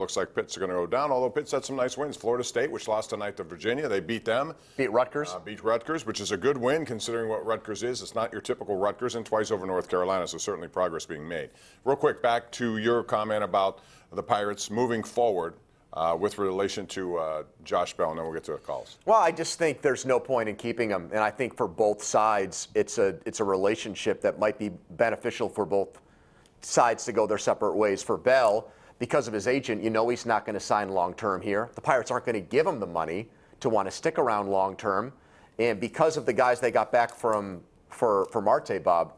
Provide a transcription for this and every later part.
Looks like Pitt's going to go down, although Pitt's had some nice wins. Florida State, which lost tonight to Virginia, they beat them. Beat Rutgers. Beat Rutgers, which is a good win considering what Rutgers is. It's not your typical Rutgers, and twice over North Carolina, so certainly progress being made. Real quick, back to your comment about the Pirates moving forward with relation to Josh Bell, and then we'll get to the calls. Well, I just think there's no point in keeping him, and I think for both sides, it's a relationship that might be beneficial for both sides to go their separate ways. For Bell, because of his agent, he's not going to sign long-term here. The Pirates aren't going to give him the money to want to stick around long-term. And because of the guys they got back for Marte, Bob,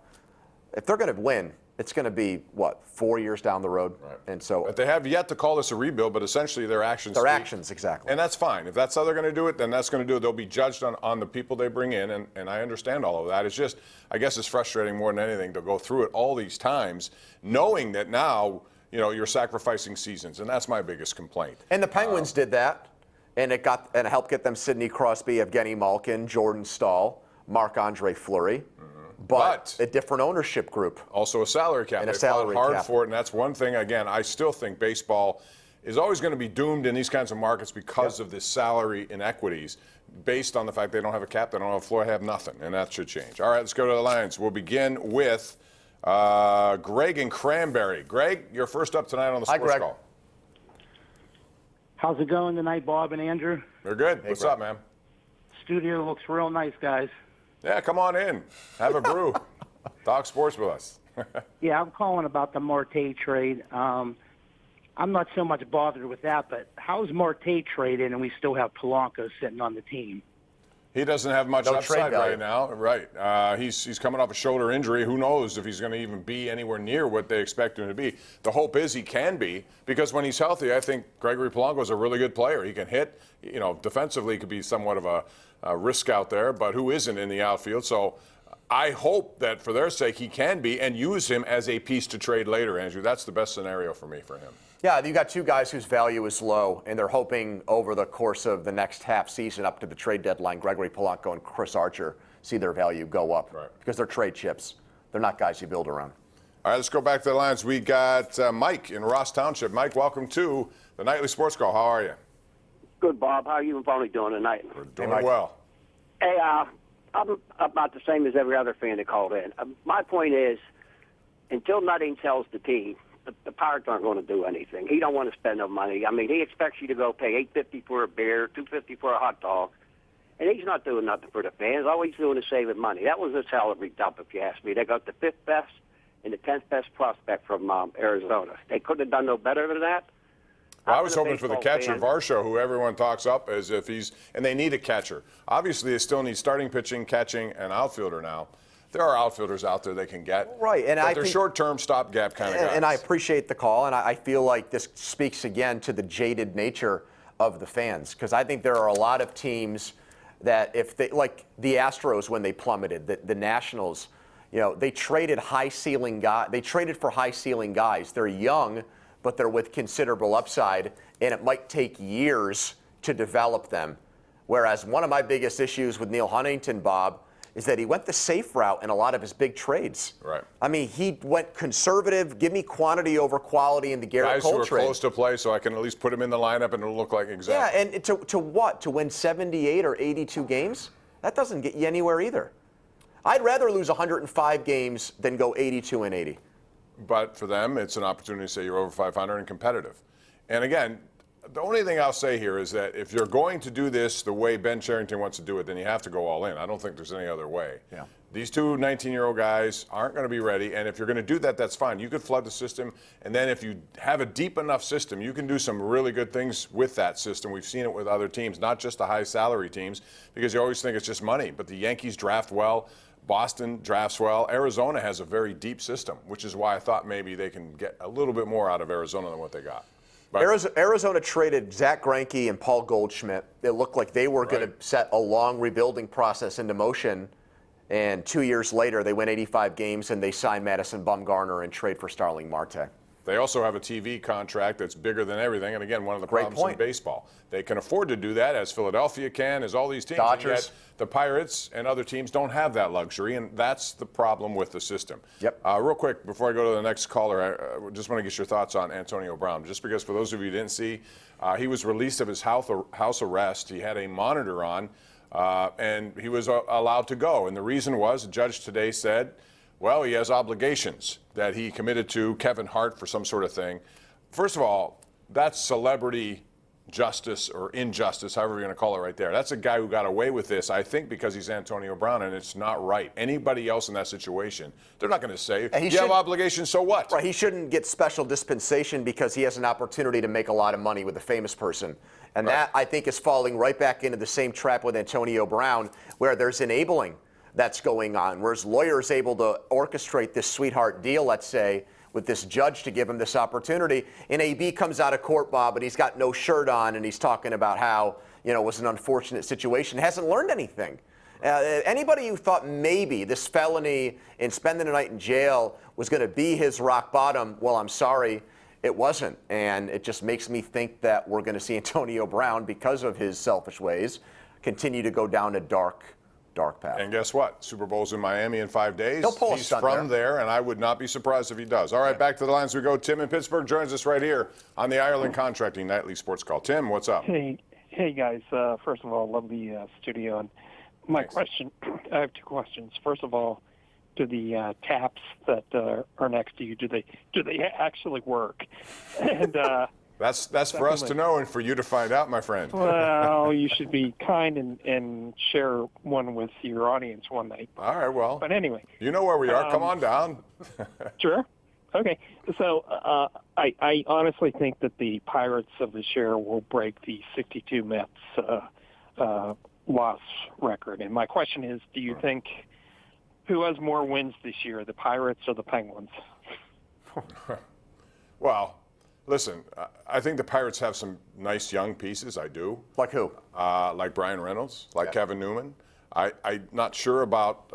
if they're going to win, it's going to be, 4 years down the road? Right. And so, but they have yet to call this a rebuild, but essentially their actions their speak. actions, exactly. And that's fine. If that's how they're going to do it, then that's going to do it. They'll be judged on the people they bring in, and I understand all of that. It's just, I guess it's frustrating more than anything to go through it all these times, knowing that now, you're sacrificing seasons, and that's my biggest complaint. And the Penguins did that, and it helped get them Sidney Crosby, Evgeny Malkin, Jordan Stahl, Marc-Andre Fleury, but a different ownership group. Also a salary cap. And a they salary fought hard cap. for it, and that's one thing. Again, I still think baseball is always going to be doomed in these kinds of markets because of this salary inequities, based on the fact they don't have a cap, they don't have a floor, have nothing, and that should change. All right, let's go to the lines. We'll begin with Greg and Cranberry. Greg, you're first up tonight on the Sports Call. How's it going tonight, Bob and Andrew? They're good. What's up, man? Studio looks real nice, guys. Yeah, come on in. Have a brew. Talk sports with us. Yeah, I'm calling about the Marte trade. I'm not so much bothered with that, but how's Marte traded and we still have Polanco sitting on the team? He doesn't have much No upside trade value. right now. Right. He's coming off a shoulder injury. Who knows if he's going to even be anywhere near what they expect him to be. The hope is he can be, because when he's healthy, I think Gregory Polanco is a really good player. He can hit. Defensively, he could be somewhat of a risk out there, but who isn't in the outfield? So I hope that for their sake he can be, and use him as a piece to trade later, Andrew. That's the best scenario for him. Yeah, you got two guys whose value is low, and they're hoping over the course of the next half season up to the trade deadline, Gregory Polanco and Chris Archer see their value go up. Right. Because they're trade chips. They're not guys you build around. All right, let's go back to the lines. We got Mike in Ross Township. Mike, welcome to the Nightly Sports Call. How are you? Good, Bob. How are you and Bonnie doing tonight? We're doing well. Hey, I'm about the same as every other fan that called in. My point is, until Nutting sells the team, the Pirates aren't going to do anything. He don't want to spend no money. I mean, he expects you to go pay $8.50 for a beer, $2.50 for a hot dog, and he's not doing nothing for the fans. All he's doing is saving money. That was a salary dump, if you ask me. They got the 5th best and the 10th best prospect from Arizona. They couldn't have done no better than that. Well, I was hoping for the catcher, Varsho, who everyone talks up as if and they need a catcher. Obviously, they still need starting pitching, catching, and outfielder now. There are outfielders out there they can get. Right, and but they're short-term stopgap kind of guys. And I appreciate the call, and I feel like this speaks again to the jaded nature of the fans, because I think there are a lot of teams that if they, like the Astros when they plummeted, the Nationals, they traded high-ceiling guys. They traded for high-ceiling guys. They're young, but they're with considerable upside, and it might take years to develop them. Whereas one of my biggest issues with Neil Huntington, Bob, is that he went the safe route in a lot of his big trades. Right. I mean, he went conservative, give me quantity over quality in the Garrett Cole trade. Guys who are trade. close to play, so I can at least put him in the lineup and it'll look like exactly. Yeah, and to what? To win 78 or 82 games? That doesn't get you anywhere either. I'd rather lose 105 games than go 82 and 80. But for them, it's an opportunity to say you're over 500 and competitive. And again, the only thing I'll say here is that if you're going to do this the way Ben Cherington wants to do it, then you have to go all in. I don't think there's any other way. Yeah. These two 19-year-old guys aren't going to be ready, and if you're going to do that, that's fine. You could flood the system, and then if you have a deep enough system, you can do some really good things with that system. We've seen it with other teams, not just the high-salary teams, because you always think it's just money. But the Yankees draft well. Boston drafts well. Arizona has a very deep system, which is why I thought maybe they can get a little bit more out of Arizona than what they got. Arizona traded Zach Greinke and Paul Goldschmidt. It looked like they were going to set a long rebuilding process into motion. And 2 years later, they win 85 games and they sign Madison Bumgarner and trade for Starling Marte. They also have a TV contract that's bigger than everything. And again, one of the Great problems point. in baseball. They can afford to do that, as Philadelphia can, as all these teams. Dodgers. And yet the Pirates and other teams don't have that luxury, and that's the problem with the system. Yep. Real quick, before I go to the next caller, I just want to get your thoughts on Antonio Brown. Just because for those of you who didn't see, he was released of his house arrest. He had a monitor on, and he was allowed to go. And the reason was, the judge today said, well, he has obligations that he committed to Kevin Hart for some sort of thing. First of all, that's celebrity justice or injustice, however you're going to call it right there. That's a guy who got away with this, I think, because he's Antonio Brown, and it's not right. Anybody else in that situation, they're not going to say, you have obligations, so what? Right, he shouldn't get special dispensation because he has an opportunity to make a lot of money with a famous person. And that, I think, is falling right back into the same trap with Antonio Brown, where there's enabling that's going on, whereas lawyers able to orchestrate this sweetheart deal, let's say, with this judge to give him this opportunity, and AB comes out of court, Bob, and he's got no shirt on, and he's talking about how, it was an unfortunate situation, hasn't learned anything. Anybody who thought maybe this felony and spending a night in jail was going to be his rock bottom, well, I'm sorry, it wasn't. And it just makes me think that we're going to see Antonio Brown, because of his selfish ways, continue to go down a dark path. And guess what? Super Bowl's in Miami in 5 days. He'll pull a He's stunt from there, and I would not be surprised if he does. All right, back to the lines we go. Tim in Pittsburgh joins us right here on the Ireland Contracting Nightly Sports Call. Tim, what's up? Hey guys. First of all, love the studio. And my question, I have two questions. First of all, do the taps that are next to you, do they actually work? And that's for us to know and for you to find out, my friend. well, you should be kind and share one with your audience one night. All right, well. But anyway. You know where we are. Come on down. Sure. Okay. So I honestly think that the Pirates of this year will break the 62 Mets loss record. And my question is, do you think who has more wins this year, the Pirates or the Penguins? Well, listen, I think the Pirates have some nice young pieces. I do. Like who? Like Brian Reynolds, like Kevin Newman. I'm not sure about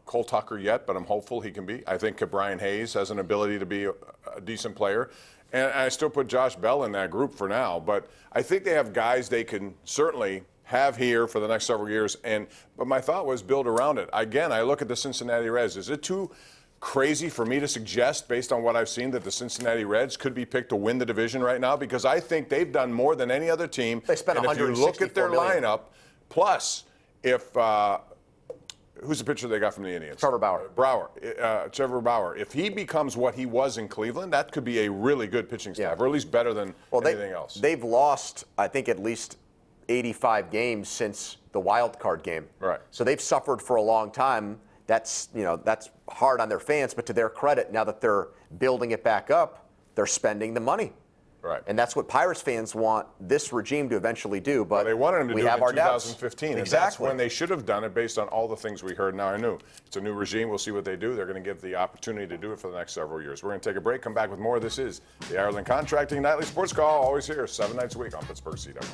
Cole Tucker yet, but I'm hopeful he can be. I think Brian Hayes has an ability to be a decent player. And I still put Josh Bell in that group for now. But I think they have guys they can certainly have here for the next several years. But my thought was build around it. Again, I look at the Cincinnati Reds. Is it too crazy for me to suggest, based on what I've seen, that the Cincinnati Reds could be picked to win the division right now? Because I think they've done more than any other team. They spent and if you look at their $164 million. lineup, plus if who's the pitcher they got from the Indians? Trevor Bauer. Trevor Bauer. If he becomes what he was in Cleveland, that could be a really good pitching staff, or at least better than anything else. They've lost, I think, at least 85 games since the wild card game. Right. So they've suffered for a long time. That's hard on their fans, but to their credit, now that they're building it back up, they're spending the money. Right. And that's what Pirates fans want this regime to eventually do. But they wanted him to we do have it in our doubts. 2015. Exactly. And that's when they should have done it based on all the things we heard. Now I knew. It's a new regime. We'll see what they do. They're going to get the opportunity to do it for the next several years. We're going to take a break, come back with more. This is the Ireland Contracting Nightly Sports Call. Always here 7 nights a week on Pittsburgh CW.